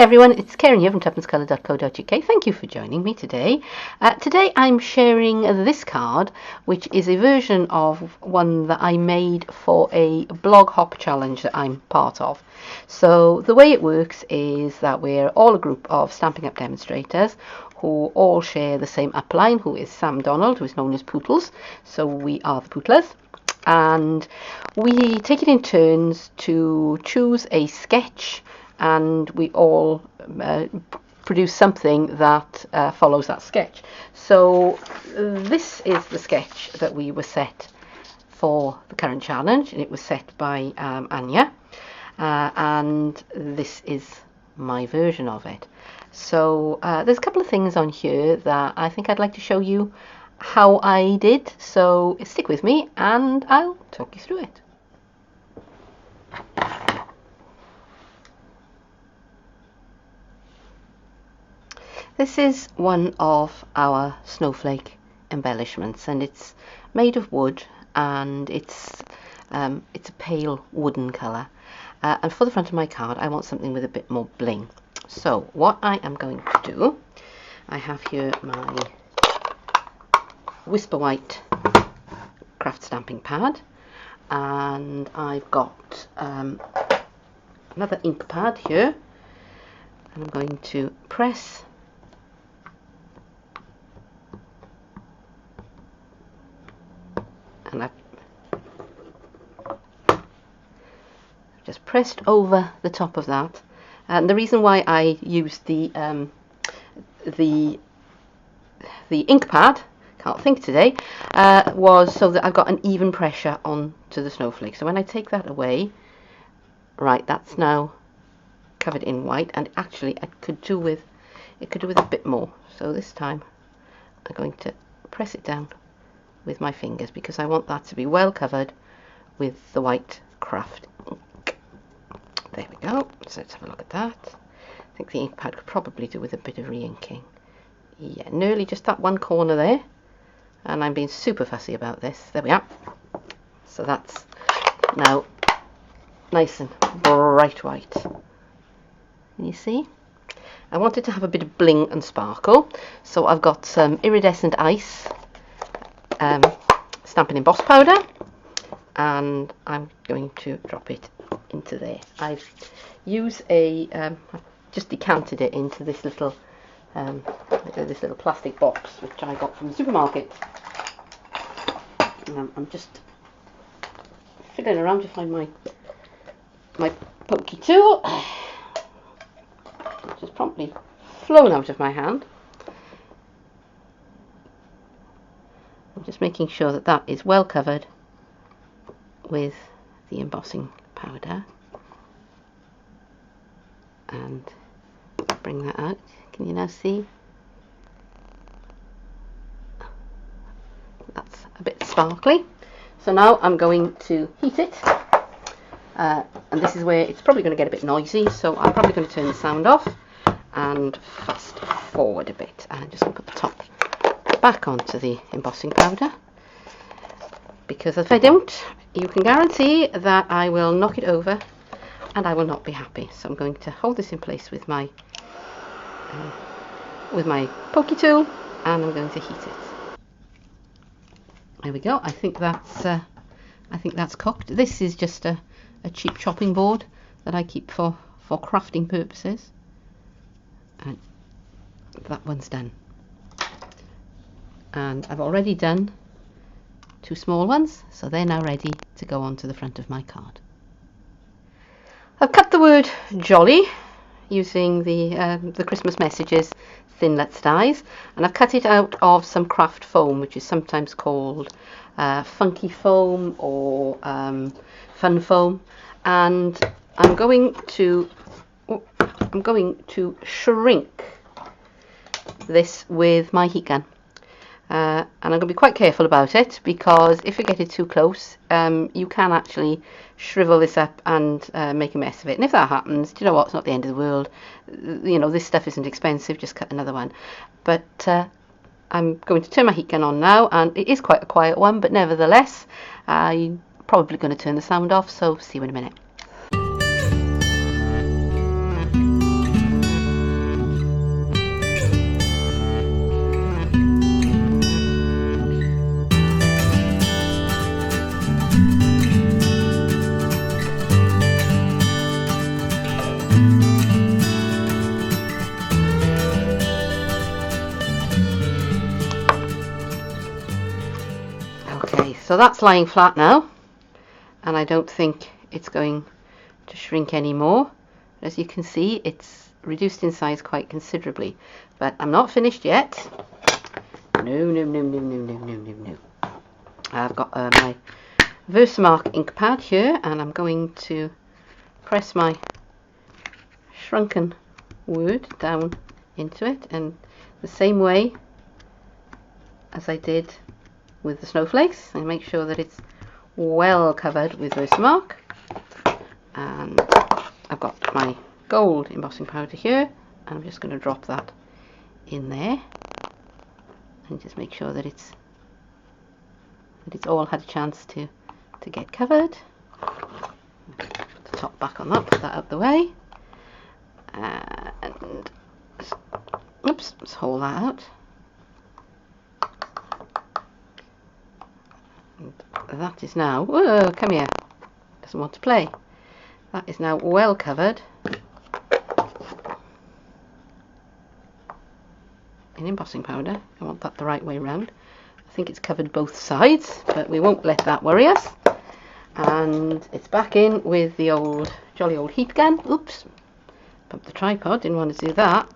everyone, it's Keren here from tuppencecolored.co.uk. Thank you for joining me today. Today I'm sharing this card, which is a version of one that I made for a blog hop challenge that I'm part of. So the way it works is that we're all a group of Stampin' Up demonstrators who all share the same upline, who is Sam Donald, who is known as Pootles. So we are the Pootlers. And we take it in turns to choose a sketch, and we all produce something that follows that sketch. So this is the sketch that we were set for the current challenge, and it was set by Anya, and this is my version of it. So there's a couple of things on here that I think I'd like to show you how I did, so stick with me and I'll talk you through it. This is one of our snowflake embellishments, and it's made of wood, and it's a pale wooden colour. And for the front of my card I want something with a bit more bling. So what I am going to do, I have here my Whisper White craft stamping pad, and I've got another ink pad here, and I'm going to press and I've just pressed over the top of that. And the reason why I used the ink pad, can't think today, was so that I've got an even pressure onto the snowflake. So when I take that away, right, that's now covered in white, and actually it could do with a bit more. So this time I'm going to press it down with my fingers because I want that to be well covered with the white craft ink. There we go. So let's have a look at that. I think the ink pad could probably do with a bit of re-inking. Yeah, nearly just that one corner there. And I'm being super fussy about this. There we are. So that's now nice and bright white. Can you see? I wanted to have a bit of bling and sparkle, so I've got some iridescent ice Stampin' Emboss powder, and I'm going to drop it into there. I've used I've just decanted it into this little plastic box which I got from the supermarket. I'm just fiddling around to find my pokey tool, which has promptly flown out of my hand. I'm just making sure that that is well covered with the embossing powder, and bring that out. Can you now see? That's a bit sparkly. So now I'm going to heat it, and this is where it's probably going to get a bit noisy, so I'm probably going to turn the sound off and fast forward a bit, and just put the top back onto the embossing powder, because if I don't, you can guarantee that I will knock it over and I will not be happy. So I'm going to hold this in place with my pokey tool, and I'm going to heat it. There we go. I think that's cooked. This is just a cheap chopping board that I keep for crafting purposes, and that one's done. And I've already done 2 small ones, so they're now ready to go onto the front of my card. I've cut the word jolly using the Christmas messages Thinlits dies, and I've cut it out of some craft foam, which is sometimes called funky foam or fun foam, and I'm going to shrink this with my heat gun. And I'm going to be quite careful about it, because if you get it too close, you can actually shrivel this up and make a mess of it. And if that happens, do you know what? It's not the end of the world. You know, this stuff isn't expensive. Just cut another one. But I'm going to turn my heat gun on now, and it is quite a quiet one, but nevertheless, I'm probably going to turn the sound off. So see you in a minute. So that's lying flat now, and I don't think it's going to shrink anymore. As you can see, it's reduced in size quite considerably, but I'm not finished yet. No. I've got my Versamark ink pad here, and I'm going to press my shrunken word down into it, and the same way as I did with the snowflakes, and make sure that it's well covered with Versamark. And I've got my gold embossing powder here, and I'm just going to drop that in there and just make sure that it's all had a chance to get covered. Put the top back on that, put that out the way, and oops, let's hold that out. And that is now, whoa, come here, doesn't want to play. That is now well covered in embossing powder. I want that the right way round. I think it's covered both sides, but we won't let that worry us. And it's back in with the jolly old heat gun. Oops, bumped the tripod, didn't want to do that.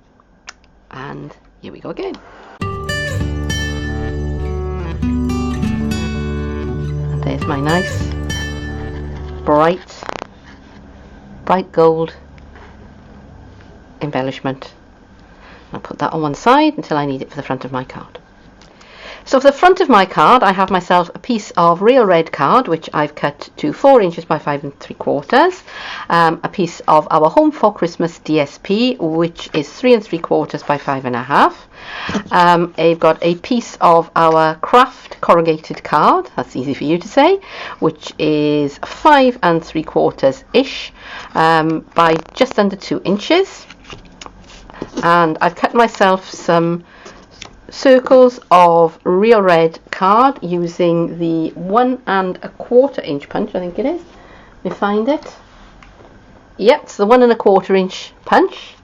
And here we go again. And there's my nice bright gold embellishment. I'll put that on one side until I need it for the front of my card. So for the front of my card, I have myself a piece of real red card, which I've cut to 4 inches by 5 3/4. A piece of our Home for Christmas DSP, which is 3 3/4 by 5 1/2. I've got a piece of our craft corrugated card, that's easy for you to say, which is 5 3/4 ish by just under 2 inches. And I've cut myself some circles of real red card using the 1 1/4 inch punch, I think it is. Let me find it. Yep, it's the 1 1/4 inch punch.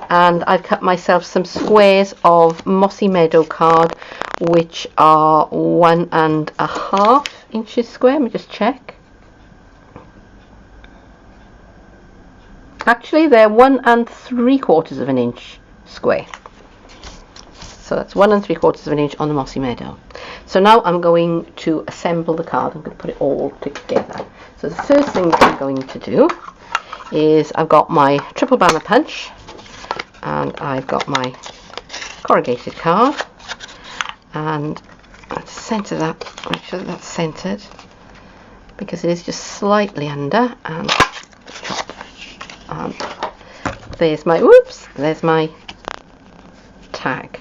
And I've cut myself some squares of Mossy Meadow card, which are 1 1/2 inches square. Let me just check. Actually, they're 1 3/4 inch square. So that's 1 3/4 inch on the Mossy Meadow. So now I'm going to assemble the card. I'm going to put it all together. So the first thing that I'm going to do is I've got my triple banner punch, and I've got my corrugated card, and let's centre that, make sure that that's centred, because it is just slightly under, and chop. And there's my tag.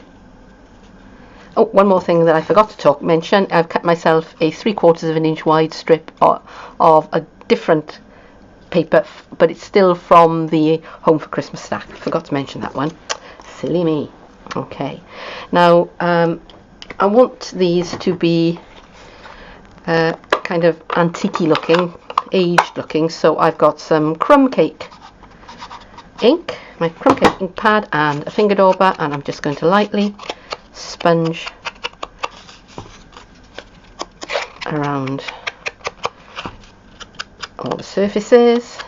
Oh, one more thing that I forgot to mention. I've cut myself a 3/4 inch wide strip of a different paper, but it's still from the Home for Christmas stack. Forgot to mention that one. Silly me. Okay. Now, I want these to be kind of antique-y looking, aged looking, so I've got some crumb cake ink, my crumb cake ink pad, and a finger dauber, and I'm just going to lightly sponge around all the surfaces.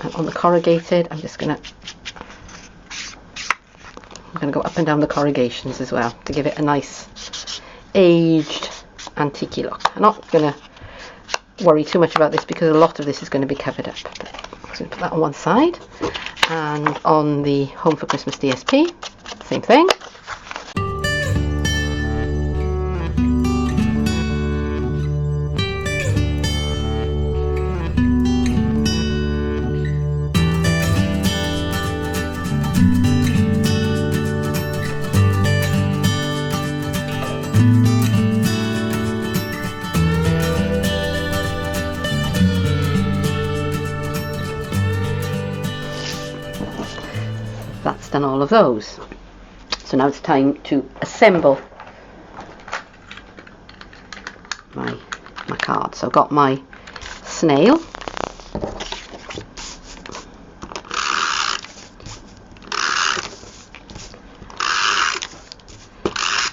And on the corrugated, I'm going to go up and down the corrugations as well to give it a nice aged antique look. I'm not going to worry too much about this because a lot of this is going to be covered up. But I'm going to put that on one side, and on the Home for Christmas DSP, same thing. That's done all of those. So now it's time to assemble my card. So I've got my snail,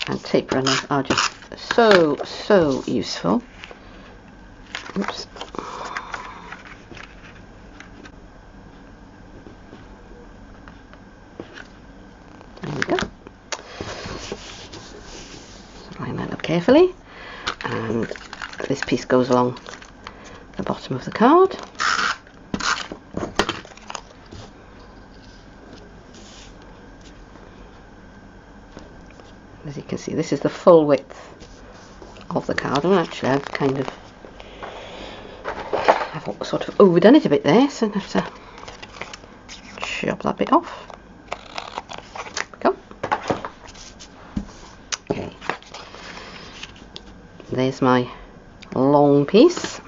and tape runners are just so useful. Oops. There we go. So line that up carefully, and this piece goes along the bottom of the card. As you can see, this is the full width of the card, and actually I've sort of overdone it a bit there, so I have to chop that bit off. There we go. Okay, there's my long piece,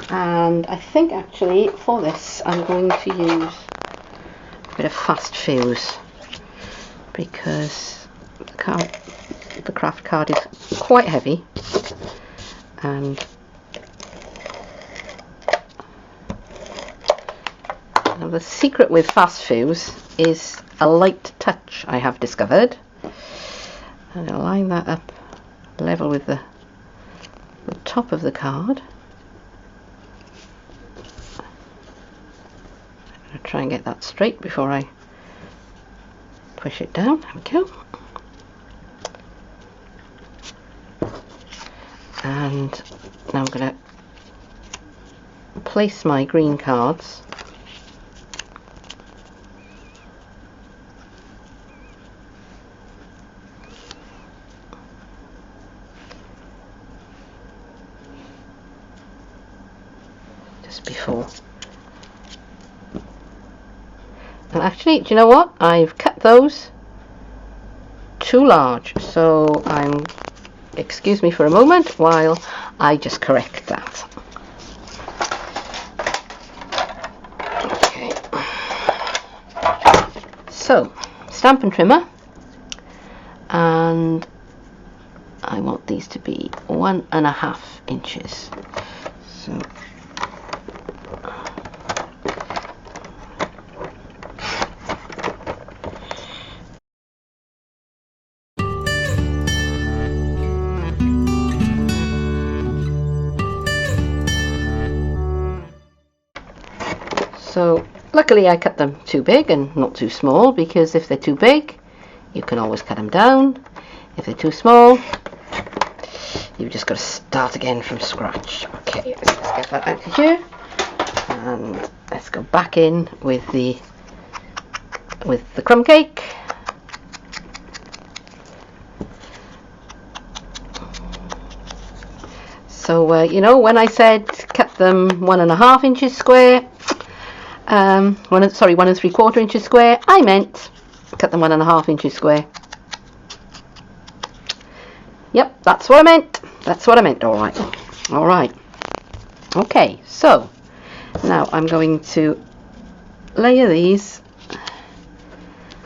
and I think actually for this I'm going to use a bit of fast fuse, because the craft card is quite heavy, and now the secret with fast fuse is a light touch, I have discovered. I'm going to line that up level with the top of the card. I'm going to try and get that straight before I push it down. There we go. And now I'm going to place my green cards just before. And actually, do you know what? I've cut those too large, so excuse me for a moment while I just correct that. Okay. So, Stampin' Trimmer, and I want these to be 1.5 inches. So luckily I cut them too big and not too small, because if they're too big you can always cut them down. If they're too small, you've just got to start again from scratch. Okay, let's get that out of here, and let's go back in with the crumb cake. So you know, when I said cut them 1.5 inches square, 1 3/4 inches square, I meant cut them 1.5 inches square. Yep, that's what I meant. That's what I meant. All right. Okay, so now I'm going to layer these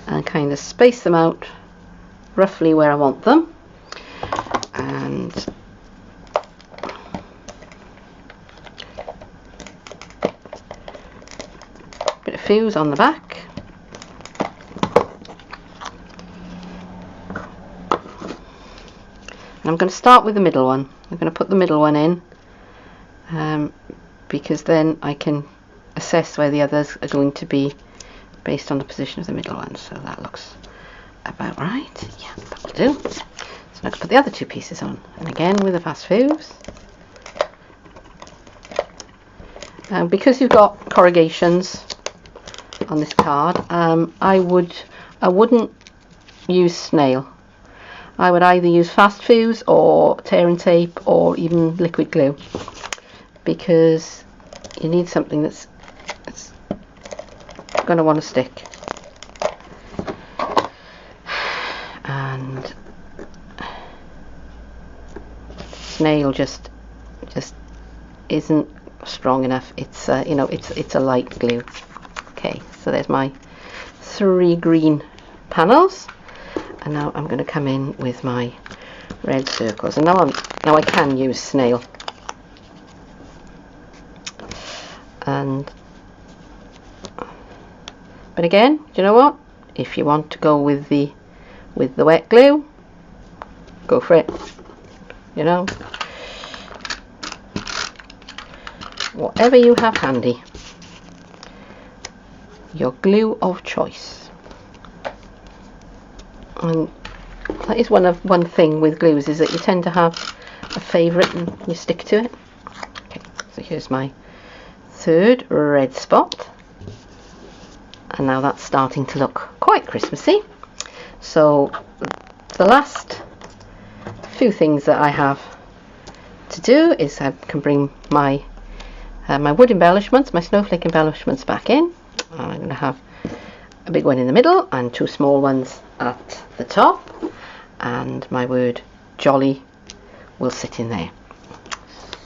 and kind of space them out roughly where I want them, and bit of fuse on the back. And I'm going to start with the middle one. I'm going to put the middle one in, because then I can assess where the others are going to be based on the position of the middle one. So that looks about right. Yeah, that will do. So I can put the other two pieces on, and again with a fast fuse. Because you've got corrugations on this card, I wouldn't use snail. I would either use fast fuse or tear and tape or even liquid glue, because you need something that's going to want to stick. And snail just isn't strong enough. It's you know, it's a light glue. Okay, so there's my 3 green panels, and now I'm going to come in with my red circles, and now I can use snail. But again, do you know what? If you want to go with the wet glue, go for it. You know. whatever you have handy, your glue of choice. And that is one thing with glues, is that you tend to have a favourite and you stick to it. Okay, so here's my third red spot, and now that's starting to look quite Christmassy. So the last few things that I have to do is I can bring my my wood embellishments, my snowflake embellishments back in. I'm going to have a big one in the middle and two small ones at the top, and my word jolly will sit in there.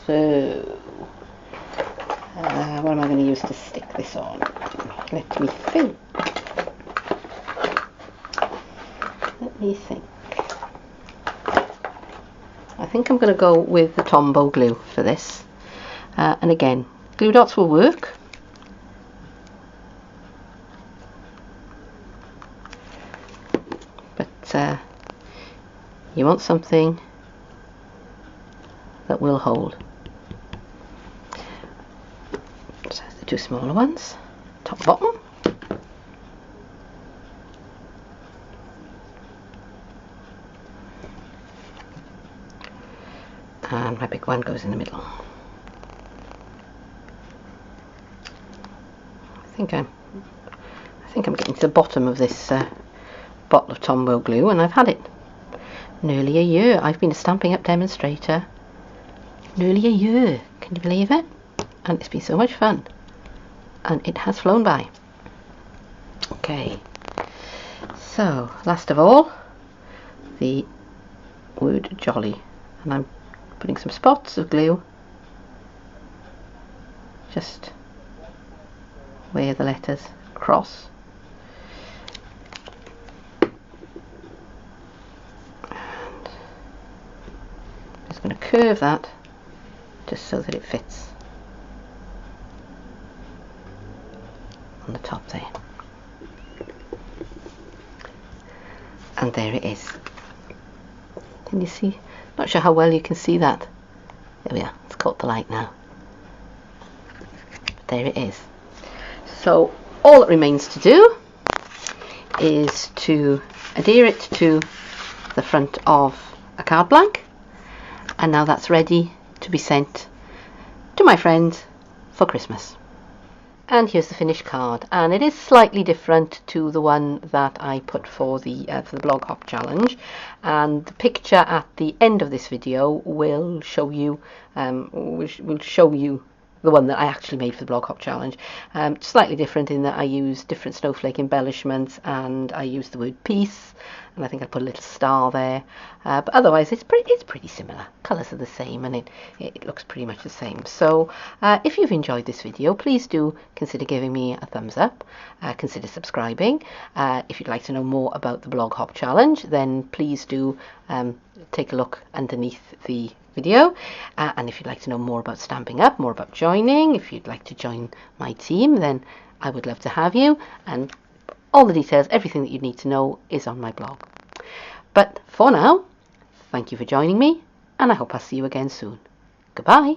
So what am I going to use to stick this on? Let me think. I think I'm going to go with the Tombow glue for this. And again, glue dots will work. But you want something that will hold. So the two smaller ones, top and bottom. And my big one goes in the middle. I think I'm getting to the bottom of this bottle of Tombow glue, and I've had it nearly a year. I've been a Stampin' Up demonstrator nearly a year. Can you believe it? And it's been so much fun, and it has flown by. Okay, so last of all, the word jolly, and I'm putting some spots of glue just where the letters cross. And I'm just going to curve that just so that it fits on the top there. And there it is. Can you see? Not sure how well you can see that. There we are, it's caught the light now. But there it is. So all that remains to do is to adhere it to the front of a card blank, and now that's ready to be sent to my friends for Christmas. And here's the finished card, and it is slightly different to the one that I put for the blog hop challenge, and the picture at the end of this video will show you the one that I actually made for the blog hop challenge. Slightly different in that I used different snowflake embellishments, and I used the word peace, and I think I put a little star there, but otherwise it's pretty similar. Colours are the same, and it looks pretty much the same. So if you've enjoyed this video, please do consider giving me a thumbs up, consider subscribing. If you'd like to know more about the blog hop challenge, then please do take a look underneath the video, and if you'd like to know more about Stampin' Up, more about joining, if you'd like to join my team, then I would love to have you, and all the details, everything that you need to know is on my blog. But for now, thank you for joining me, and I hope I'll see you again soon. Goodbye.